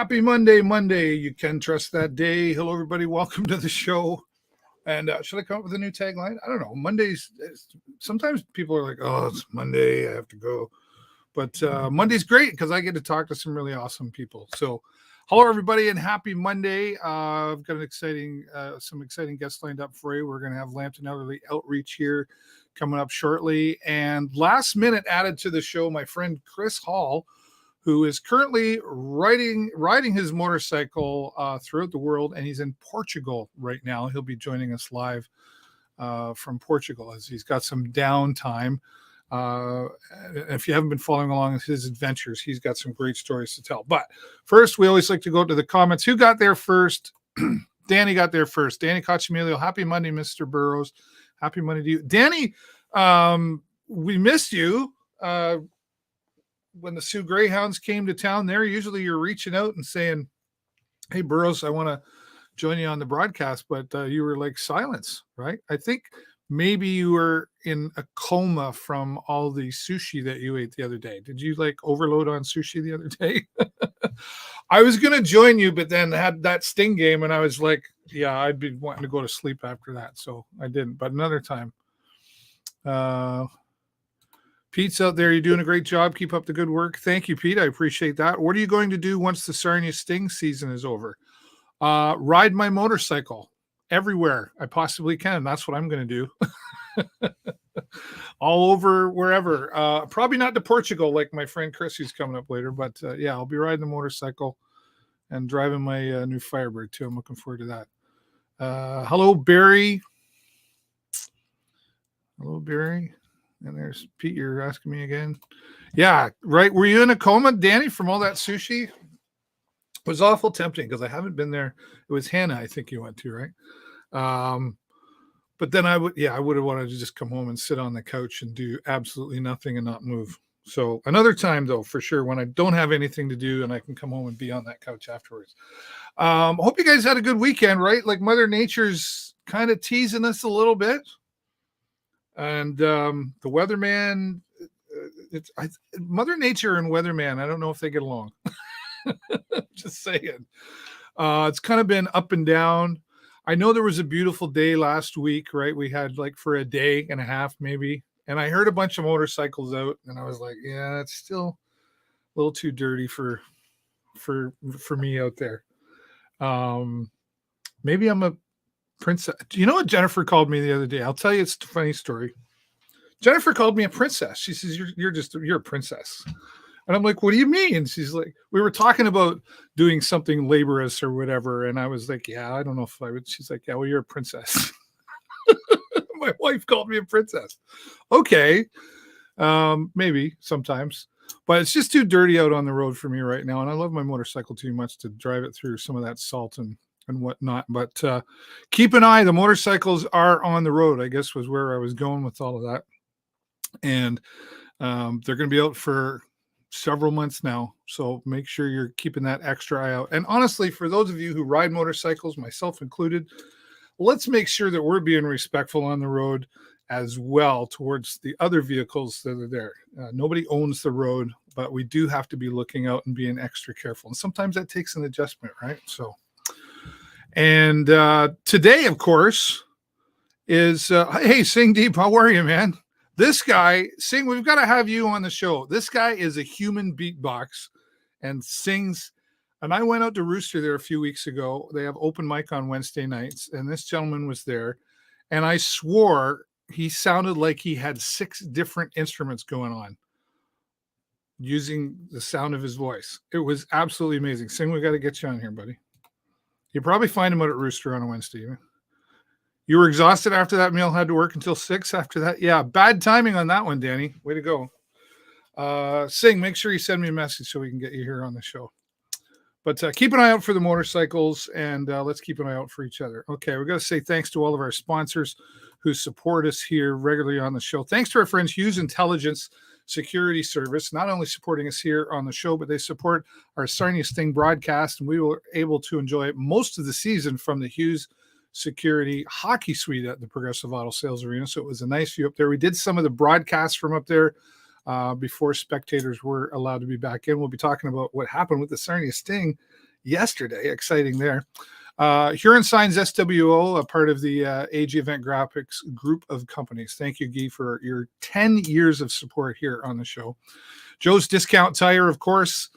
Happy Monday. You can trust that day. Hello, everybody. Welcome to the show. And should I come up with a new tagline? I don't know. Mondays, sometimes people are like, oh, it's Monday. I have to go. But Monday's great because I get to talk to some really awesome people. So hello, everybody, and happy Monday. I've got some exciting guests lined up for you. We're going to have Lambton Elderly Outreach here coming up shortly. And last minute added to the show, my friend Kris Hall, who is currently riding his motorcycle throughout the world, and he's in Portugal right now. He'll be joining us live from Portugal as he's got some downtime. If you haven't been following along with his adventures, he's got some great stories to tell. But first, we always like to go to the comments. Who got there first? Danny got there first. Danny Cochamilio. Happy Monday, Mr. Burrows. Happy Monday to you. Danny, we missed you. When the Sioux Greyhounds came to town there, usually you're reaching out and saying, hey, Burrows, I want to join you on the broadcast, but you were like silence, right? I think maybe you were in a coma from all the sushi that you ate the other day. Did you like overload on sushi the other day? I was going to join you, but then had that Sting game, and I was like, yeah, I'd be wanting to go to sleep after that, so I didn't, but another time. Pete's out there. You're doing a great job. Keep up the good work. Thank you, Pete. I appreciate that. What are you going to do once the Sarnia Sting season is over? Ride my motorcycle everywhere I possibly can. That's what I'm going to do. All over, wherever. Probably not to Portugal like my friend Kris, who's coming up later. But, yeah, I'll be riding the motorcycle and driving my new Firebird, too. I'm looking forward to that. Hello, Barry. Hello, Barry. And there's Pete, you're asking me again. Yeah, right. Were you in a coma, Danny, from all that sushi? It was awful tempting because I haven't been there. It was Hannah, I think you went to, right? But then I would have wanted to just come home and sit on the couch and do absolutely nothing and not move. So another time, though, for sure, when I don't have anything to do and I can come home and be on that couch afterwards. Hope you guys had a good weekend, right? Like Mother Nature's kind of teasing us a little bit. And the weatherman, Mother Nature and weatherman, I don't know if they get along. Just saying. It's kind of been up and down. I know there was a beautiful day last week, right? We had like for a day and a half maybe. And I heard a bunch of motorcycles out, and I was like, yeah, it's still a little too dirty for me out there. Maybe I'm a princess. Do you know what Jennifer called me the other day? I'll tell you, it's a funny story. Jennifer called me a princess. She says, you're a princess. And I'm like, what do you mean? And she's like, we were talking about doing something laborious or whatever. And I was like, yeah, I don't know if I would. She's like, yeah, well, you're a princess. My wife called me a princess. Okay. Maybe sometimes, but it's just too dirty out on the road for me right now. And I love my motorcycle too much to drive it through some of that salt and whatnot. But keep an eye. The motorcycles are on the road, I guess, was where I was going with all of that. And they're going to be out for several months now. So make sure you're keeping that extra eye out. And honestly, for those of you who ride motorcycles, myself included, let's make sure that we're being respectful on the road as well towards the other vehicles that are there. Nobody owns the road, but we do have to be looking out and being extra careful. And sometimes that takes an adjustment, right? So. And today, of course, is hey, Sing Deep, how are you, man? This guy, Sing, we've got to have you on the show. This guy is a human beatbox and sings. And I went out to Rooster there a few weeks ago. They have open mic on Wednesday nights, and this gentleman was there. And I swore he sounded like he had 6 different instruments going on using the sound of his voice. It was absolutely amazing. Sing, we got to get you on here, buddy. You probably find him out at Rooster on a Wednesday. You were exhausted after that meal, had to work until 6 after that. Yeah, bad timing on that one, Danny. Way to go. Sing, make sure you send me a message so we can get you here on the show. But keep an eye out for the motorcycles, and let's keep an eye out for each other. Okay, we're going to say thanks to all of our sponsors who support us here regularly on the show. Thanks to our friends Hughes Intelligence Security Service, not only supporting us here on the show, but they support our Sarnia Sting broadcast, and we were able to enjoy most of the season from the Hughes Security Hockey Suite at the Progressive Auto Sales Arena. So it was a nice view up there. We did some of the broadcasts from up there before spectators were allowed to be back in. We'll be talking about what happened with the Sarnia Sting yesterday. Exciting there. Huron Signs SWO, a part of the AG Event Graphics group of companies. Thank you, Guy, for your 10 years of support here on the show. Joe's Discount Tire, of course.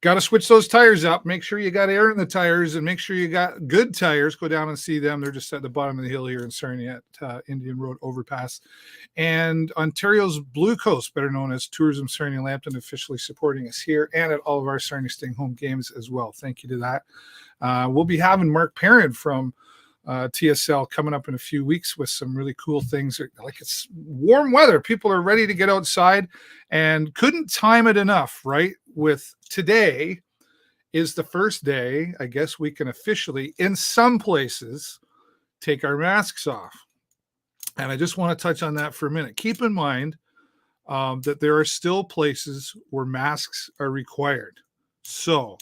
Got to switch those tires up. Make sure you got air in the tires and make sure you got good tires. Go down and see them. They're just at the bottom of the hill here in Sarnia at Indian Road Overpass. And Ontario's Blue Coast, better known as Tourism Sarnia Lambton, officially supporting us here and at all of our Sarnia Sting home games as well. Thank you to that. We'll be having Mark Perrin from TSL coming up in a few weeks with some really cool things. Like, it's warm weather. People are ready to get outside and couldn't time it enough, right? With today is the first day, I guess we can officially, in some places, take our masks off. And I just want to touch on that for a minute. Keep in mind that there are still places where masks are required. So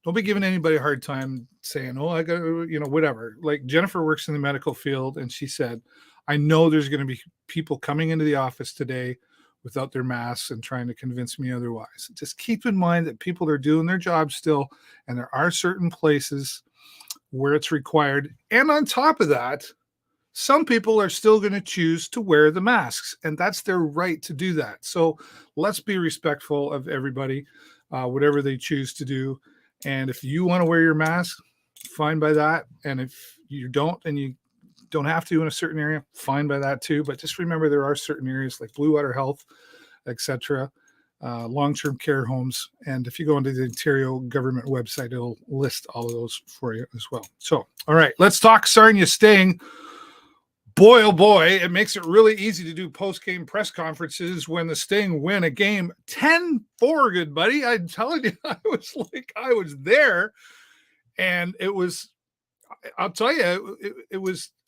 don't be giving anybody a hard time saying, oh, I got to, whatever. Like, Jennifer works in the medical field, and she said, I know there's going to be people coming into the office today without their masks and trying to convince me otherwise. Just keep in mind that people are doing their job still, and there are certain places where it's required. And on top of that, some people are still going to choose to wear the masks, and that's their right to do that. So let's be respectful of everybody, whatever they choose to do. And if you want to wear your mask, fine by that. And if you don't, and you don't have to in a certain area, fine by that too. But just remember, there are certain areas like Blue Water Health, etc., long-term care homes. And if you go into the Ontario government website, it'll list all of those for you as well. So, all right, let's talk Sarnia Sting. Boy, oh boy, it makes it really easy to do post-game press conferences when the Sting win a game 10-4, good buddy. I'm telling you, I was there. And it was, I'll tell you,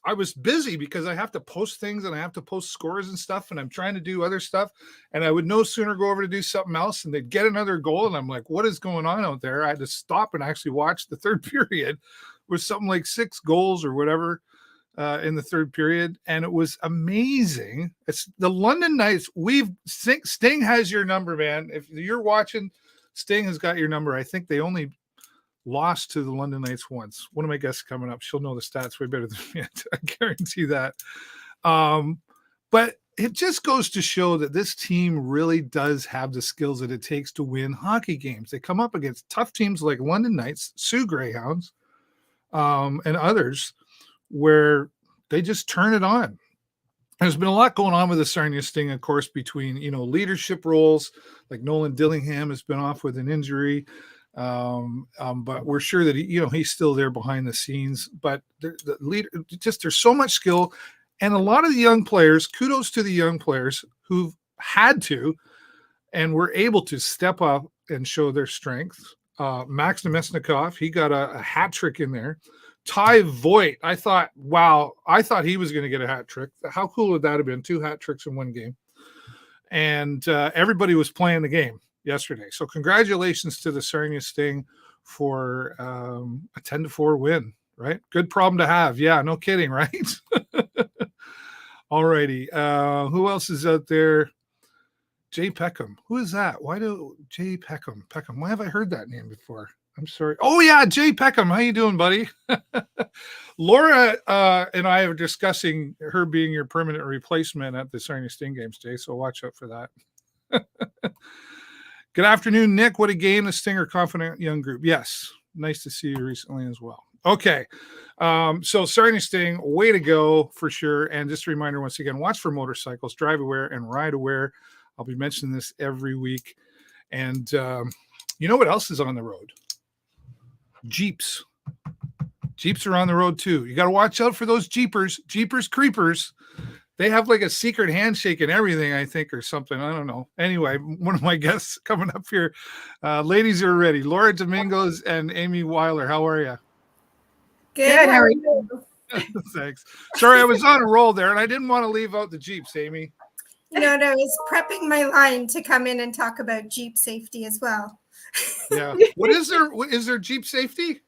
I was busy because I have to post things and I have to post scores and stuff, and I'm trying to do other stuff. And I would no sooner go over to do something else and they'd get another goal. And I'm like, what is going on out there? I had to stop and actually watch the third period with something like 6 goals or whatever in the third period. And it was amazing. It's the London Knights. Sting has your number, man. If you're watching, Sting has got your number. I think they only lost to the London Knights once. One of my guests coming up, she'll know the stats way better than me. I guarantee that. But it just goes to show that this team really does have the skills that it takes to win hockey games. They come up against tough teams like London Knights, Sioux Greyhounds, and others, where they just turn it on. There's been a lot going on with the Sarnia Sting, of course, between, leadership roles, like Nolan Dillingham has been off with an injury. But we're sure that he's still there behind the scenes. But the leader, there's so much skill, and a lot of the young players. Kudos to the young players who've had to and were able to step up and show their strength. Max Nemesnikov, he got a hat trick in there. Ty Voigt, I thought he was going to get a hat trick. How cool would that have been? 2 hat tricks in one game, and everybody was playing the game yesterday. So congratulations to the Sarnia Sting for a 10-4 win, right? Good problem to have. Yeah, no kidding, right? All righty. Who else is out there? Jay Peckham. Who is that? Jay Peckham? Why have I heard that name before? I'm sorry. Oh, yeah, Jay Peckham. How you doing, buddy? Laura and I are discussing her being your permanent replacement at the Sarnia Sting games, Jay, so watch out for that. Good afternoon, Nick. What a game. The Stinger confident young group. Yes. Nice to see you recently as well. Okay. So Sarnia Sting, way to go for sure. And just a reminder, once again, watch for motorcycles, drive aware and ride aware. I'll be mentioning this every week. And you know what else is on the road? Jeeps. Jeeps are on the road too. You got to watch out for those Jeepers creepers. They have like a secret handshake and everything, I think, or something. I don't know. Anyway, one of my guests coming up here. Ladies are ready. Laura Domingos and Amy Weiler. How are you? Good. How are you? Thanks. Sorry, I was on a roll there, and I didn't want to leave out the Jeeps, Amy. No, I was prepping my line to come in and talk about Jeep safety as well. Yeah. What is there Jeep safety?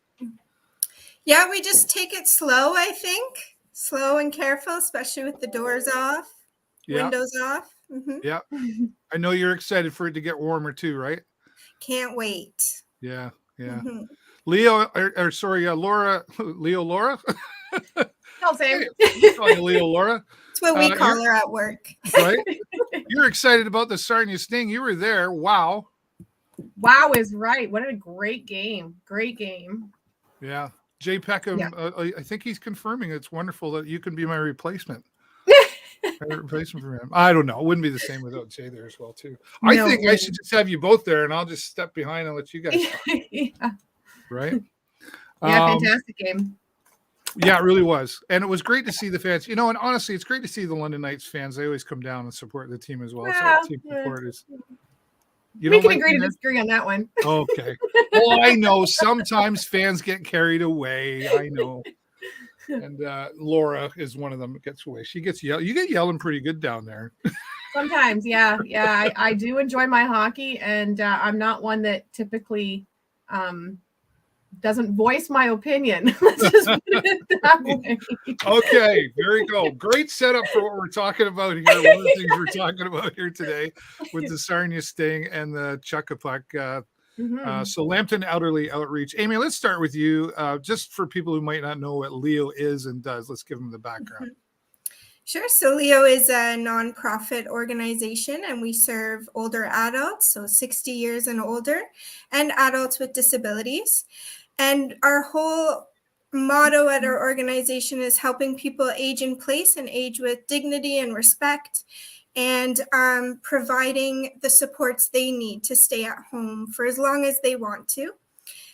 Yeah, we just take it slow, I think. Slow and careful, especially with the doors off, windows off. Mm-hmm. Yeah. I know you're excited for it to get warmer too, right? Can't wait. Yeah. Yeah. Mm-hmm. Leo, Laura, Leo, Laura. I'll say. Hey, call you Leo, Laura. That's what we call her at work. Right? You're excited about the Sarnia Sting. You were there. Wow. Wow is right. What a great game. Great game. Yeah. Jay Peckham, Yeah. I think he's confirming it's wonderful that you can be my replacement. My replacement for him. I don't know. It wouldn't be the same without Jay there as well, too. I think I should just have you both there, and I'll just step behind and let you guys talk. Yeah. Right? Yeah, fantastic game. Yeah, it really was. And it was great to see the fans. You know, and honestly, it's great to see the London Knights fans. They always come down and support the team as well. Well, so team support is... We can agree to disagree on that one. Okay. Well, I know sometimes fans get carried away. I know. And Laura is one of them that gets away. She gets yelled. You get yelling pretty good down there. Sometimes, yeah. I do enjoy my hockey, and I'm not one that typically doesn't voice my opinion. Let's just put it that way. Okay, very good. Great setup for what we're talking about here. One of the things we're talking about here today with the Sarnia Sting and the Chuck-A-Puck. So Lambton Elderly Outreach. Amy, let's start with you. Just for people who might not know what Leo is and does, let's give them the background. Sure. So Leo is a nonprofit organization, and we serve older adults, so 60 years and older, and adults with disabilities. And our whole motto at our organization is helping people age in place and age with dignity and respect, and providing the supports they need to stay at home for as long as they want to.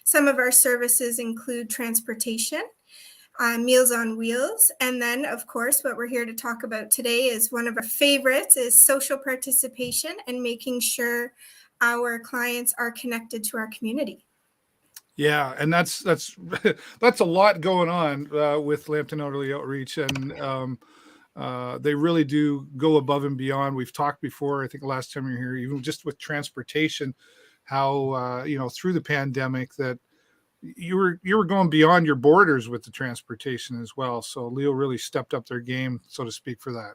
Some of our services include transportation, Meals on Wheels, and then, of course, what we're here to talk about today is one of our favorites is social participation and making sure our clients are connected to our community. Yeah, and that's a lot going on with Lambton Elderly Outreach, and they really do go above and beyond. We've talked before, I think last time you were here, even just with transportation, how through the pandemic that you were going beyond your borders with the transportation as well. So Leo really stepped up their game, so to speak, for that.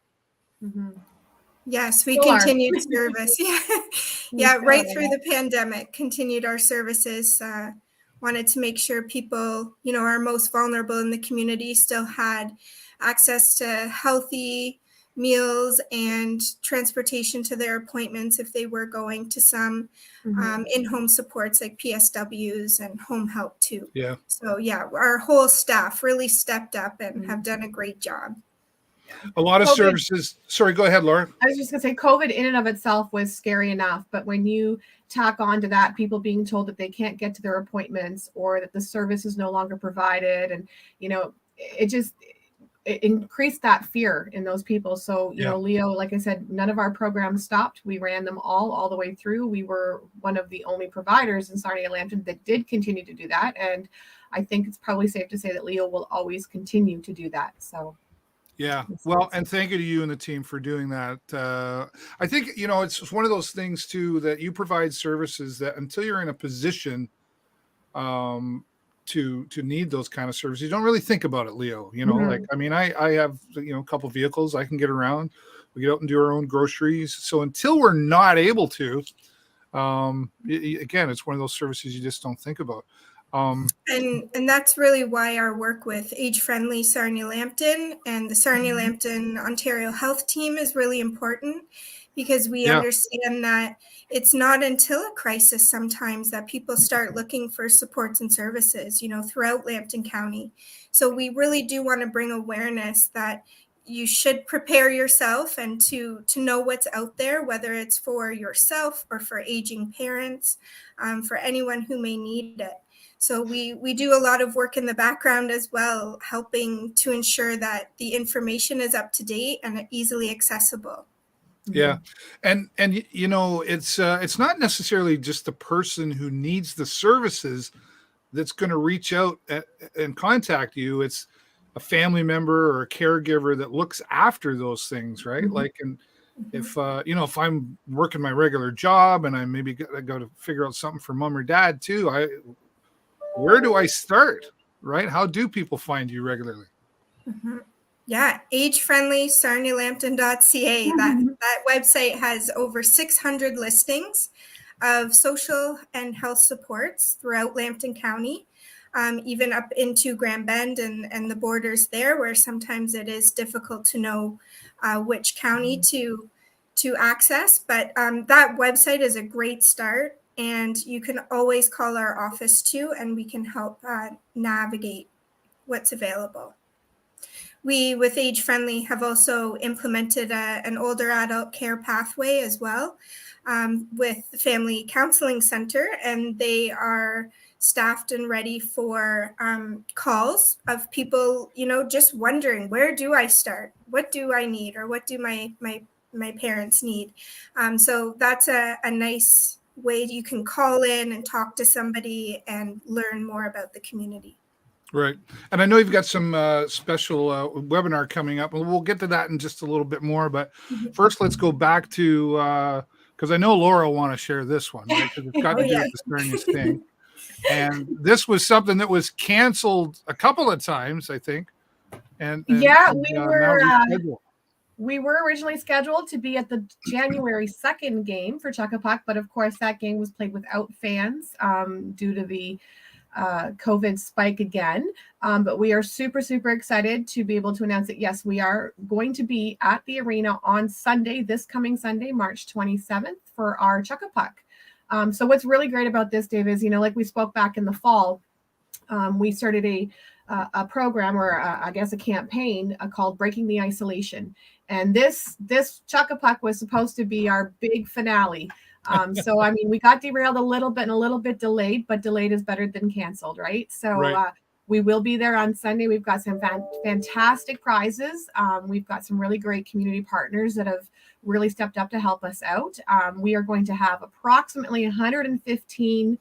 Mm-hmm. Yes, we continued service. Yeah, right through the pandemic, continued our services. Wanted to make sure people, are most vulnerable in the community still had access to healthy meals and transportation to their appointments if they were going to some in-home supports like PSWs and home help too. Yeah. So our whole staff really stepped up and have done a great job. A lot of services. Sorry, go ahead, Laura. I was just going to say COVID in and of itself was scary enough, but when you tack on to that, people being told that they can't get to their appointments or that the service is no longer provided, and it increased that fear in those people. So, Leo, like I said, none of our programs stopped. We ran them all the way through. We were one of the only providers in Sarnia Lambton that did continue to do that. And I think it's probably safe to say that Leo will always continue to do that. So. Yeah. Well, and thank you to you and the team for doing that. I think, it's one of those things too, that you provide services that until you're in a position to need those kind of services, you don't really think about it, Leo. I have, a couple of vehicles. I can get around. We get out and do our own groceries. So until we're not able to, again, it's one of those services you just don't think about. And that's really why our work with age-friendly Sarnia Lambton and the Sarnia Lambton Ontario Health Team is really important, because we understand that it's not until a crisis sometimes that people start looking for supports and services, throughout Lambton County. So we really do want to bring awareness that you should prepare yourself and to know what's out there, whether it's for yourself or for aging parents, for anyone who may need it. So we do a lot of work in the background as well, helping to ensure that the information is up to date and easily accessible. Yeah. And it's not necessarily just the person who needs the services that's going to reach out and contact you. It's a family member or a caregiver that looks after those things, right? Like, and if I'm working my regular job and I maybe go to figure out something for mom or dad too, where do I start, right? How do people find you regularly? Yeah, age-friendly sarnialampton.ca. That website has over 600 listings of social and health supports throughout Lambton County. even up into Grand Bend and the borders there, where sometimes it is difficult to know which county to access. But that website is a great start, and you can always call our office too, and we can help navigate what's available. We, with Age Friendly, have also implemented an older adult care pathway as well with the Family Counseling Center, and they are staffed and ready for calls of people, just wondering, where do I start? What do I need? Or what do my parents need? So that's a nice way you can call in and talk to somebody and learn more about the community. Right. And I know you've got some special webinar coming up, and we'll get to that in just a little bit more. But first, let's go back to, because I know Laura will want to share this one, right? Because it's got to do with the Sarnia Sting. And this was something that was canceled a couple of times, I think. And we were originally scheduled to be at the January 2nd game for Chuck-A-Puck, but of course that game was played without fans due to the COVID spike again. But we are super, super excited to be able to announce that, yes, we are going to be at the arena on Sunday, this coming Sunday, March 27th, for our Chuck-A-Puck. So what's really great about this, Dave, is, like we spoke back in the fall, we started a program, or I guess a campaign called Breaking the Isolation. And this Chuck-A-Puck was supposed to be our big finale. So, I mean, we got derailed a little bit and a little bit delayed, but delayed is better than canceled, right? So we will be there on Sunday. We've got some fantastic prizes. We've got some really great community partners that have really stepped up to help us out. We are going to have approximately 115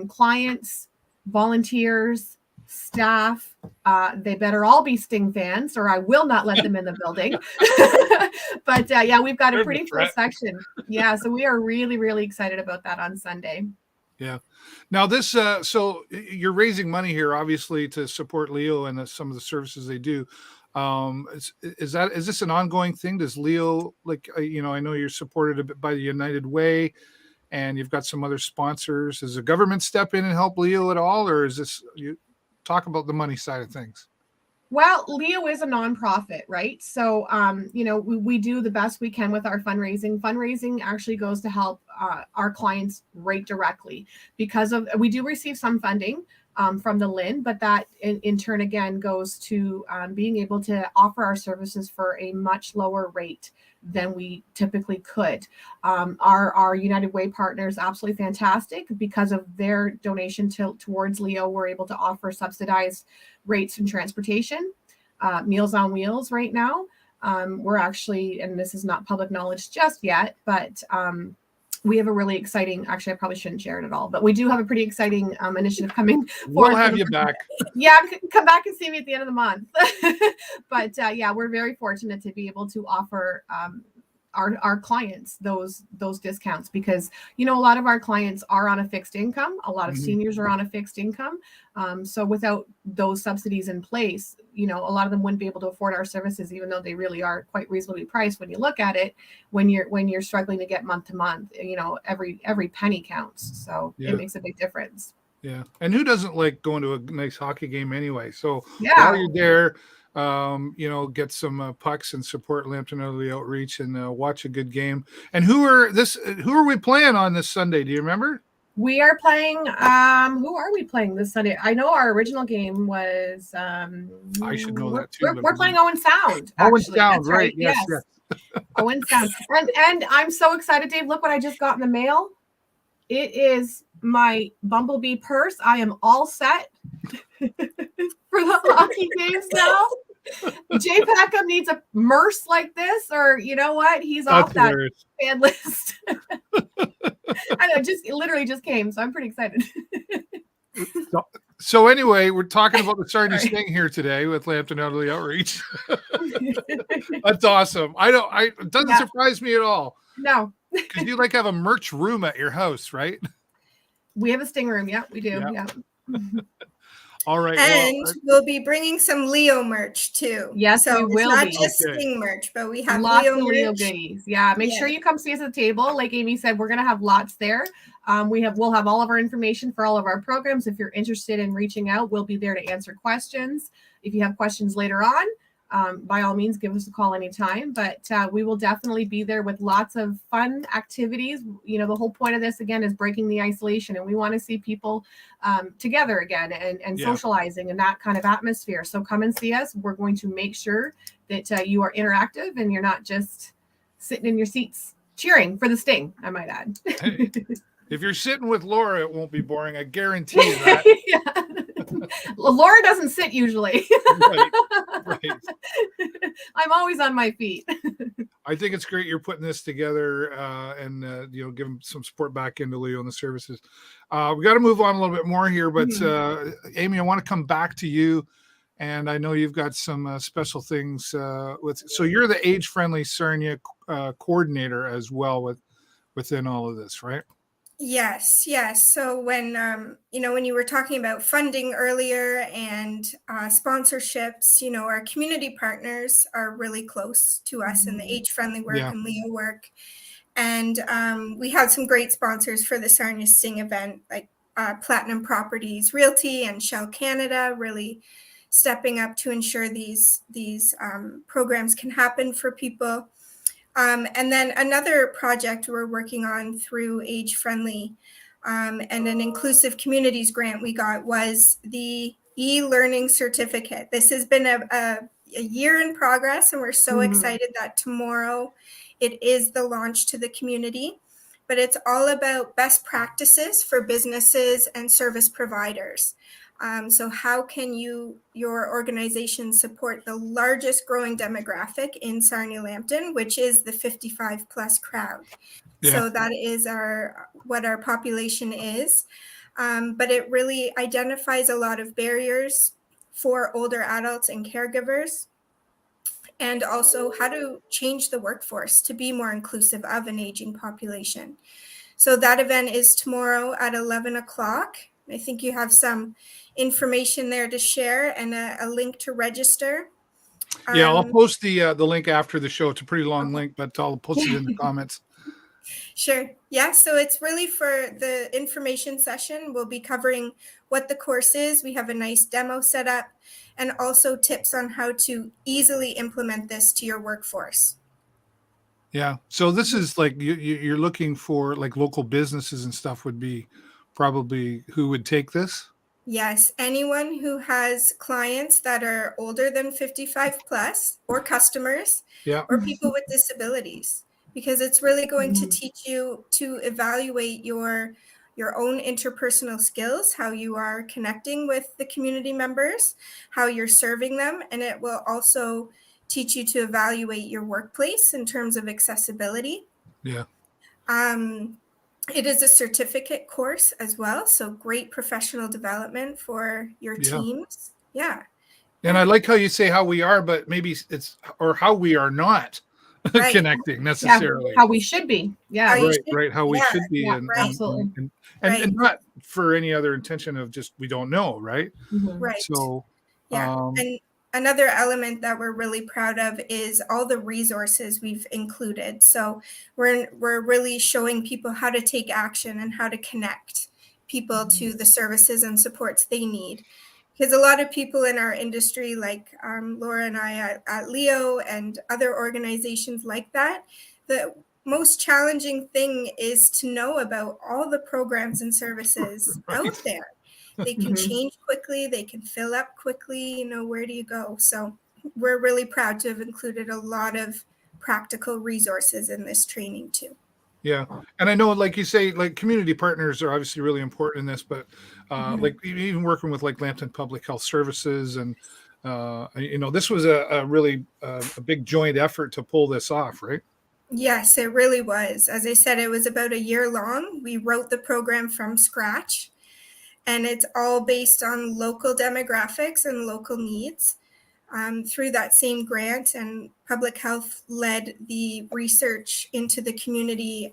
clients, volunteers, staff. They better all be Sting fans, or I will not let them in the building. But yeah, we've got a pretty full section. Yeah, so we are really, really excited about that on Sunday. Yeah. Now this, so you're raising money here, obviously, to support Leo and some of the services they do. Is this an ongoing thing? Does Leo, I know you're supported a bit by the United Way, and you've got some other sponsors. Does the government step in and help Leo at all, or is this you? Talk about the money side of things. Well, Leo is a nonprofit, right? So, we do the best we can with our fundraising. Fundraising actually goes to help our clients right directly, because we do receive some funding from the LIN, but that in turn again goes to being able to offer our services for a much lower rate than we typically could. Our United Way partners, absolutely fantastic. Because of their donation towards Leo, we're able to offer subsidized rates and transportation, Meals on Wheels right now. We're actually, and this is not public knowledge just yet, but we have a really exciting, actually, I probably shouldn't share it at all, but we do have a pretty exciting initiative coming forward. We'll have you back. Yeah, come back and see me at the end of the month. But yeah, we're very fortunate to be able to offer our clients those discounts, because a lot of our clients are on a fixed income. A lot of seniors are on a fixed income. So without those subsidies in place, a lot of them wouldn't be able to afford our services, even though they really are quite reasonably priced when you look at it. When you're struggling to get month to month, every penny counts. So It makes a big difference. Yeah, and who doesn't like going to a nice hockey game anyway? So yeah, while you're there, get some pucks and support Lambton Elderly Outreach and watch a good game. And who are we playing on this Sunday? Do you remember? We are playing. Who are we playing this Sunday? I know our original game was. I should know that too. We're playing Owen Sound. Owen Sound, right? Yes. Owen Sound, and I'm so excited, Dave. Look what I just got in the mail. It is my Bumblebee purse. I am all set for the hockey games now. Jay Packham needs a merce like this, or you know what? He's off that fan list. I know, it literally just came, so I'm pretty excited. So anyway, we're talking about the Sarnia Sting here today with Lambton Elderly Outreach. That's awesome. It doesn't surprise me at all. No. Because you have a merch room at your house, right? We have a Sting room. Yeah, we do. Yeah. All right. And we'll be bringing some Leo merch too. Yes, so we will it's not be. just Okay. Sting merch, but we have lots Leo of Leo merch. goodies. Yeah, make sure you come see us at the table. Like Amy said, we're gonna have lots there. We'll have all of our information for all of our programs. If you're interested in reaching out, we'll be there to answer questions. If you have questions later on, by all means, give us a call anytime. But we will definitely be there with lots of fun activities. You know, the whole point of this, again, is breaking the isolation. And we want to see people together again and socializing in that kind of atmosphere. So come and see us. We're going to make sure that you are interactive and you're not just sitting in your seats cheering for the Sting, I might add. Hey, if you're sitting with Laura, it won't be boring. I guarantee you that. Laura doesn't sit usually. Right. I'm always on my feet. I think it's great you're putting this together and give them some support back into Leo and the services. We got to move on a little bit more here, but Amy, I want to come back to you. And I know you've got some special things so you're the age-friendly Sarnia coordinator as well within all of this, right? Yes. So when when you were talking about funding earlier and sponsorships, our community partners are really close to us in the age-friendly work and Leo work. And we had some great sponsors for the Sarnia Sting event, like Platinum Properties Realty and Shell Canada, really stepping up to ensure these programs can happen for people. And then another project we're working on through Age Friendly and an Inclusive Communities grant we got was the e-learning certificate. This has been a year in progress, and we're so excited that tomorrow it is the launch to the community. But it's all about best practices for businesses and service providers. So how can your organization support the largest growing demographic in Sarnia Lambton, which is the 55 plus crowd? So that is what our population is. But it really identifies a lot of barriers for older adults and caregivers, and also how to change the workforce to be more inclusive of an aging population. So that event is tomorrow at 11 o'clock. I think you have some information there to share and a link to register. I'll post the link after the show. It's a pretty long link, but I'll post it in the comments. Sure. Yeah. So it's really for the information session. We'll be covering what the course is. We have a nice demo set up and also tips on how to easily implement this to your workforce. Yeah. So this is like you're looking for like local businesses and stuff would be probably who would take this? Yes. Anyone who has clients that are older than 55 plus or customers or people with disabilities, because it's really going to teach you to evaluate your own interpersonal skills, how you are connecting with the community members, how you're serving them. And it will also teach you to evaluate your workplace in terms of accessibility. Yeah. It is a certificate course as well. So great professional development for your teams. Yeah. And I like how you say how we are, but maybe it's or how we are not connecting necessarily. Yeah, how we should be. Yeah. Right. How we should be. Yeah, absolutely. And not for any other intention of just, we don't know. Right. Right. So, and another element that we're really proud of is all the resources we've included. So we're really showing people how to take action and how to connect people to the services and supports they need. Because a lot of people in our industry, like Laura and I at Leo and other organizations like that, the most challenging thing is to know about all the programs and services out there. They can change quickly. They can fill up quickly. Where do you go? So we're really proud to have included a lot of practical resources in this training too. Yeah. And I know, like you say, like community partners are obviously really important in this, but like even working with like Lambton Public Health Services and, this was a really a big joint effort to pull this off, right? Yes, it really was. As I said, it was about a year long. We wrote the program from scratch. And it's all based on local demographics and local needs. Through that same grant, and public health led the research into the community.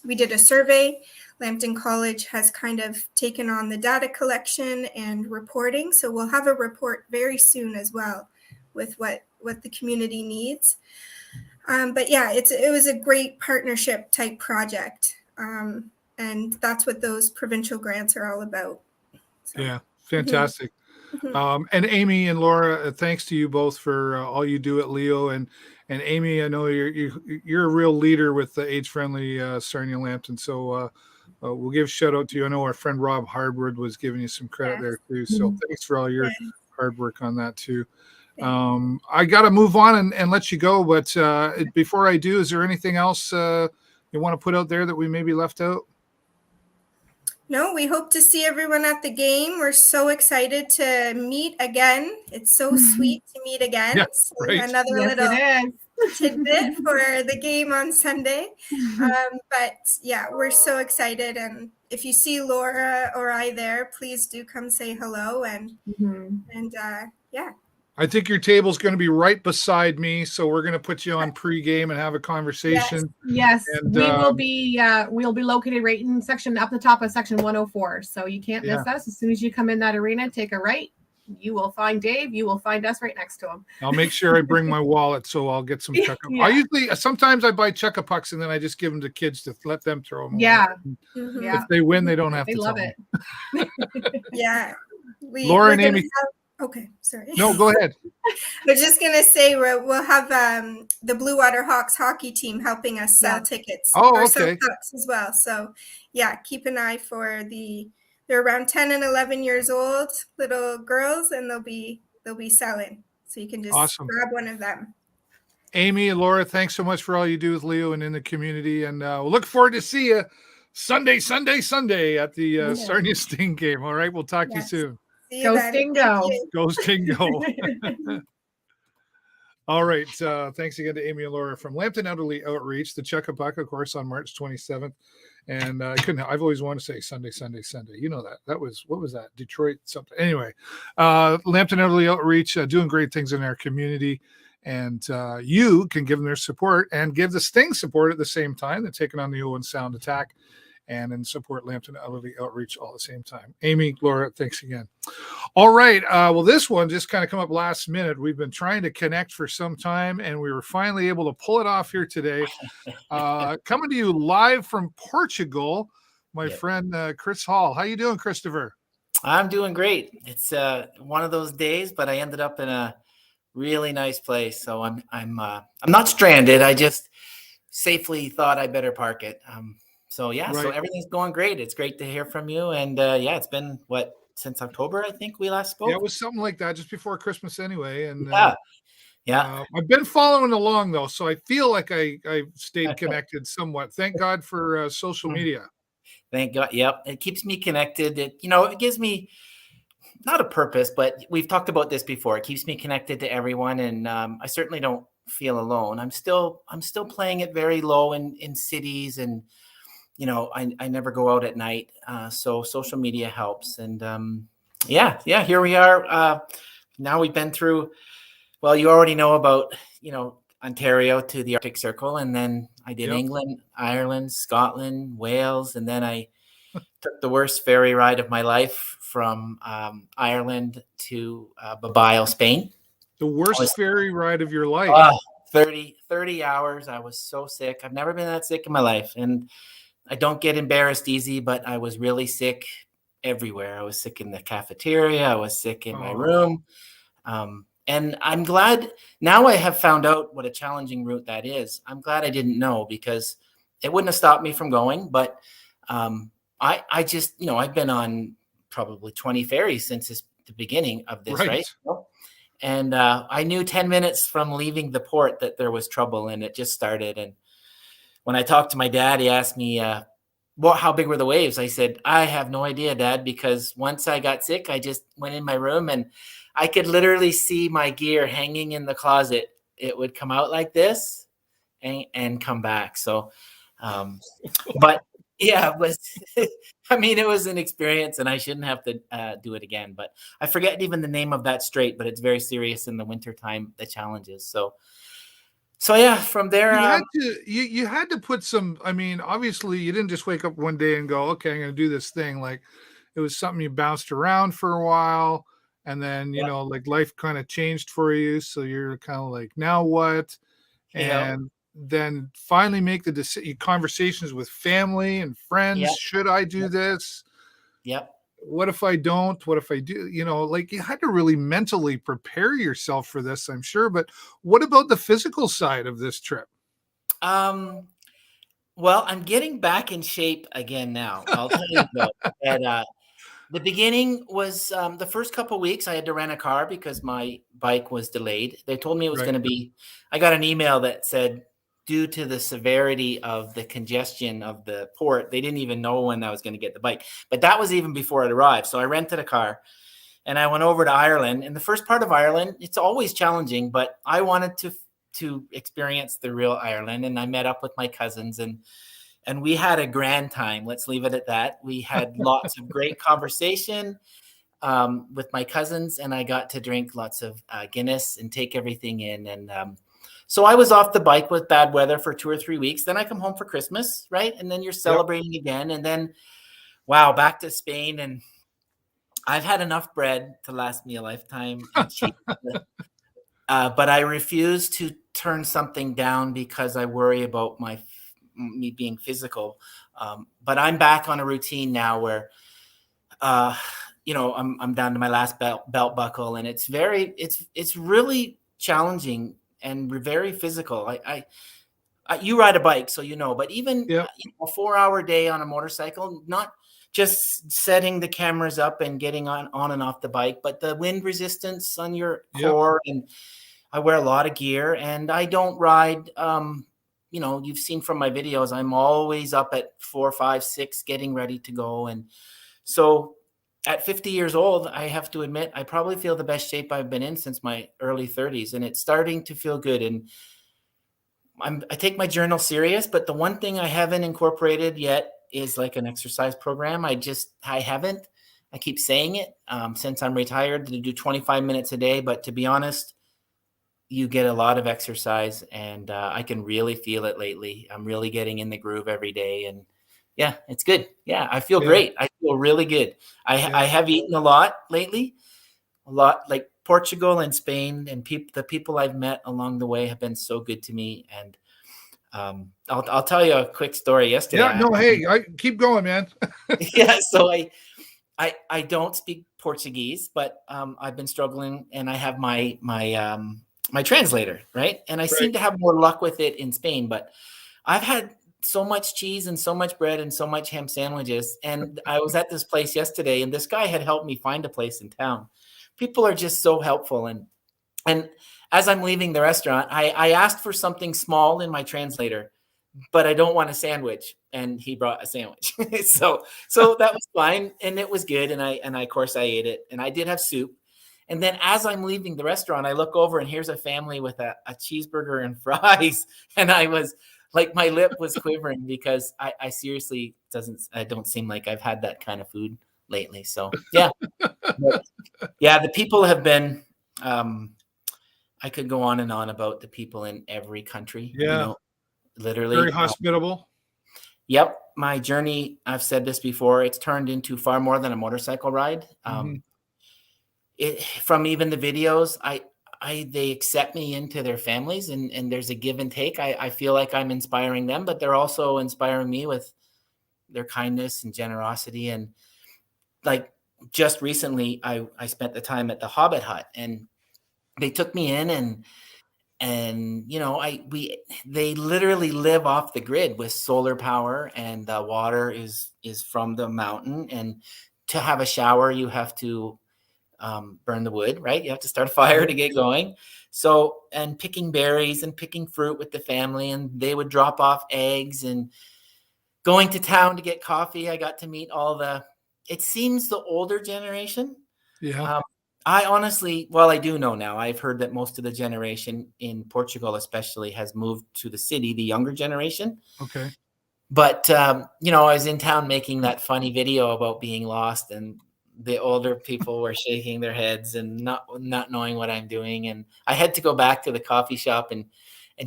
We did a survey Lambton College has kind of taken on the data collection and reporting. So we'll have a report very soon as well with what the community needs. But yeah, it was a great partnership type project. And that's what those provincial grants are all about. So. Yeah, fantastic. Mm-hmm. And Amy and Laura, thanks to you both for all you do at Leo. And Amy, I know you're a real leader with the age-friendly Sarnia Lambton. So we'll give a shout out to you. I know our friend Rob Hardwood was giving you some credit there too. So thanks for all your hard work on that too. I got to move on and let you go. But before I do, is there anything else you want to put out there that we maybe left out? No, we hope to see everyone at the game. We're so excited to meet again. It's so sweet to meet again. Yeah, so right. Another little tidbit for the game on Sunday. But yeah, we're so excited. And if you see Laura or I there, please do come say hello. And yeah. I think your table's going to be right beside me, so we're going to put you on pregame and have a conversation. Yes, and, we'll be located right in up the top of section 104, so you can't miss us. As soon as you come in that arena, take a right. You will find Dave. You will find us right next to him. I'll make sure I bring my wallet, so I'll get some Chuck-A-Pucks. Sometimes I buy Chuck-A-Pucks and then I just give them to kids to let them throw them. If they win, they don't have to. They love it. Yeah. Laura and Amy. Okay, sorry. No, go ahead. I was just going to say we'll have the Blue Water Hawks hockey team helping us sell tickets. Oh, sell okay. cups as well. So, yeah, keep an eye for they're around 10 and 11 years old, little girls, and they'll be selling. So you can just grab one of them. Amy and Laura, thanks so much for all you do with Leo and in the community. And we'll look forward to see you Sunday at the Sarnia Sting game. All right, we'll talk to you soon. Go Sting go. Go Sting go. All right. Thanks again to Amy and Laura from Lambton Elderly Outreach, the Chuck-A-Puck, of course, on March 27th. And I've always wanted to say Sunday. You know that. That was, what was that? Detroit something. Anyway, Lambton Elderly Outreach doing great things in our community. And you can give them their support and give the Sting support at the same time. They're taking on the Owen Sound Attack and then support Lambton Elderly Outreach all at the same time. Amy, Laura, thanks again. All right. Well, this one just kind of come up last minute. We've been trying to connect for some time, and we were finally able to pull it off here today. Coming to you live from Portugal, my friend Kris Hall. How you doing, Christopher? I'm doing great. It's one of those days, but I ended up in a really nice place. So I'm not stranded. I just safely thought I better park it. So everything's going great. It's great to hear from you. And it's been since October, I think we last spoke. Yeah, it was something like that, just before Christmas anyway. And I've been following along though, so I feel like I stayed connected somewhat. Thank God for social media. Thank God. Yep, it keeps me connected. It gives me not a purpose, but we've talked about this before. It keeps me connected to everyone, and I certainly don't feel alone. I'm still playing it very low in cities, and I never go out at night. So social media helps. And here we are. Now we've been through, well, you already know about, Ontario to the Arctic Circle. And then I did England, Ireland, Scotland, Wales. And then I took the worst ferry ride of my life from Ireland to Bilbao, Spain. The worst ferry ride of your life. 30 hours. I was so sick. I've never been that sick in my life. And I don't get embarrassed easy, but I was really sick everywhere. I was sick in the cafeteria. I was sick in my room. And I'm glad now I have found out what a challenging route that is. I'm glad I didn't know, because it wouldn't have stopped me from going. But I just, I've been on probably 20 ferries since the beginning of this, right? And I knew 10 minutes from leaving the port that there was trouble, and it just started. And when I talked to my dad, he asked me, how big were the waves? I said, I have no idea, Dad, because once I got sick, I just went in my room and I could literally see my gear hanging in the closet. It would come out like this and come back. So, but yeah, it was, it was an experience, and I shouldn't have to do it again. But I forget even the name of that strait, but it's very serious in the wintertime, the challenges. So So yeah, from there, you had to put some. I mean, obviously, you didn't just wake up one day and go, "Okay, I'm going to do this thing." Like, it was something you bounced around for a while, and then yeah, like life kind of changed for you. So you're kind of like, now what? yeah, And then finally make the conversations with family and friends. yeah, Should I yeah, do this? yeah. What if I don't? What if I do? Like, you had to really mentally prepare yourself for this, I'm sure. But what about the physical side of this trip? Well, I'm getting back in shape again now. I'll tell you though that the beginning was the first couple weeks I had to rent a car because my bike was delayed. They told me it was Right. going to be. I got an email that said due to the severity of the congestion of the port, they didn't even know when I was going to get the bike. But that was even before it arrived. So I rented a car and I went over to Ireland. And the first part of Ireland, it's always challenging, but I wanted to experience the real Ireland. And I met up with my cousins and we had a grand time. Let's leave it at that. We had lots of great conversation with my cousins, and I got to drink lots of Guinness and take everything in. And so I was off the bike with bad weather for 2 or 3 weeks. Then I come home for Christmas, right? And then you're celebrating again. And then, wow, back to Spain. And I've had enough bread to last me a lifetime and cheese. But I refuse to turn something down because I worry about me being physical. But I'm back on a routine now where, I'm down to my last belt buckle, and it's really challenging and very physical. You ride a bike, so but even a 4-hour day on a motorcycle, not just setting the cameras up and getting on and off the bike, but the wind resistance on your core. And I wear a lot of gear, and I don't ride. You've seen from my videos, I'm always up at 4, 5, 6, getting ready to go. And so at 50 years old, I have to admit, I probably feel the best shape I've been in since my early 30s, and it's starting to feel good. And I take my journal serious, but the one thing I haven't incorporated yet is like an exercise program. I haven't. I keep saying it since I'm retired to do 25 minutes a day. But to be honest, you get a lot of exercise, and I can really feel it lately. I'm really getting in the groove every day, and yeah, it's good. Yeah, I feel great. I feel really good. I have eaten a lot lately, a lot like Portugal and Spain, and the people I've met along the way have been so good to me. And I'll tell you a quick story. Yesterday, I keep going, man. So I don't speak Portuguese, but I've been struggling, and I have my translator, right? And I seem to have more luck with it in Spain, but I've had so much cheese and so much bread and so much ham sandwiches. And I was at this place yesterday, and this guy had helped me find a place in town. People are just so helpful. And as I'm leaving the restaurant, I asked for something small in my translator, but I don't want a sandwich. And he brought a sandwich. so that was fine. And it was good. And of course I ate it, and I did have soup. And then as I'm leaving the restaurant, I look over and here's a family with a cheeseburger and fries. And I was like, my lip was quivering because I seriously don't seem like I've had that kind of food lately. So yeah. The people have been, I could go on and on about the people in every country, literally. Very hospitable. Yep. My journey, I've said this before, it's turned into far more than a motorcycle ride. From even the videos, they accept me into their families, and there's a give and take. I feel like I'm inspiring them, but they're also inspiring me with their kindness and generosity. And like just recently, I spent the time at the Hobbit Hut, and they took me in, and they literally live off the grid with solar power, and the water is from the mountain. And to have a shower, you have to burn the wood, right? You have to start a fire to get going. So, and picking berries and picking fruit with the family, and they would drop off eggs, and going to town to get coffee. I got to meet it seems the older generation. Yeah. I honestly, well, I do know now. I've heard that most of the generation in Portugal, especially, has moved to the city, the younger generation. Okay. But, I was in town making that funny video about being lost, and the older people were shaking their heads and not knowing what I'm doing. And I had to go back to the coffee shop and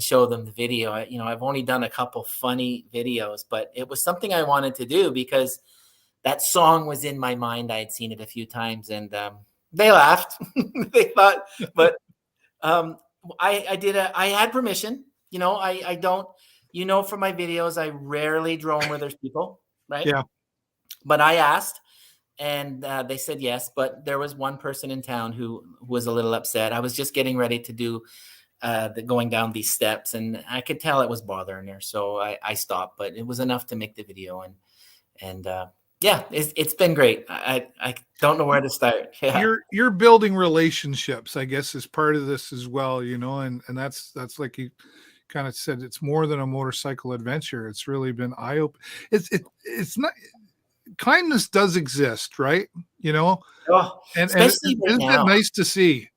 show them the video. I've only done a couple funny videos, but it was something I wanted to do because that song was in my mind. I had seen it a few times, and they laughed. They thought, but I had permission. I don't, from my videos, I rarely drone where there's people, right? Yeah. But I asked, and they said yes. But there was one person in town who was a little upset. I was just getting ready to do going down these steps, and I could tell it was bothering her. So I stopped, but it was enough to make the video. And yeah, it's been great. I don't know where to start. Yeah. You're building relationships, I guess, is part of this as well, and that's like you kind of said, it's more than a motorcycle adventure. It's really been eye-opening. It's not, kindness does exist, right? Oh, and especially right isn't now. it nice to see?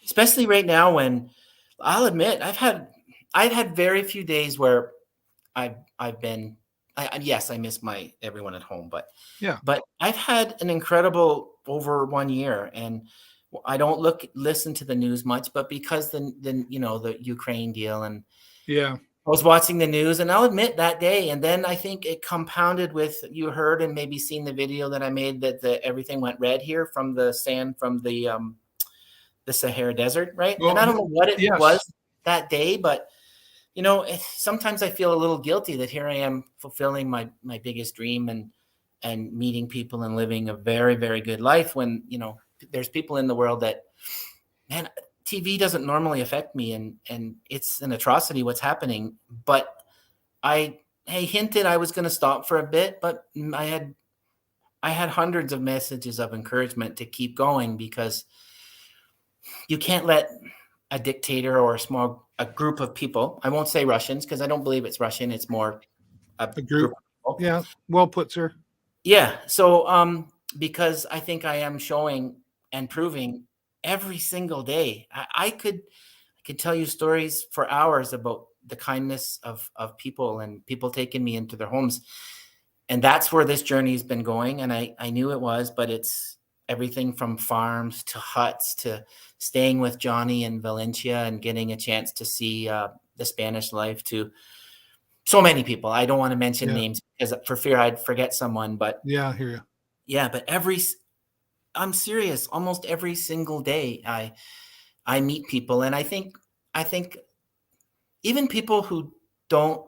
Especially right now, when I'll admit I've had very few days where I've been. Yes, I miss everyone at home, but yeah, but I've had an incredible over 1 year, and I don't listen to the news much, but because the Ukraine deal, and yeah, I was watching the news, and I'll admit that day, and then I think it compounded with, you heard and maybe seen the video that I made, that everything went red here from the sand from the Sahara Desert, right? Well, and I don't know what it yes. was that day, but sometimes I feel a little guilty that here I am fulfilling my biggest dream and meeting people and living a very, very good life when, there's people in the world that, man, TV doesn't normally affect me, and it's an atrocity what's happening. But I hinted I was going to stop for a bit, but I had hundreds of messages of encouragement to keep going, because you can't let a dictator or a group of people, I won't say Russians, because I don't believe it's Russian. It's more a group of people. Yeah. Well put, sir. Yeah. So, because I think I am showing and proving every single day, I could tell you stories for hours about the kindness of people, and people taking me into their homes. And that's where this journey has been going. And I knew it was, but it's everything from farms to huts to staying with Johnny in Valencia and getting a chance to see the Spanish life, to so many people. I don't want to mention names because for fear I'd forget someone, but yeah, I hear you. Yeah, but I'm serious. Almost every single day I meet people, and I think even people who don't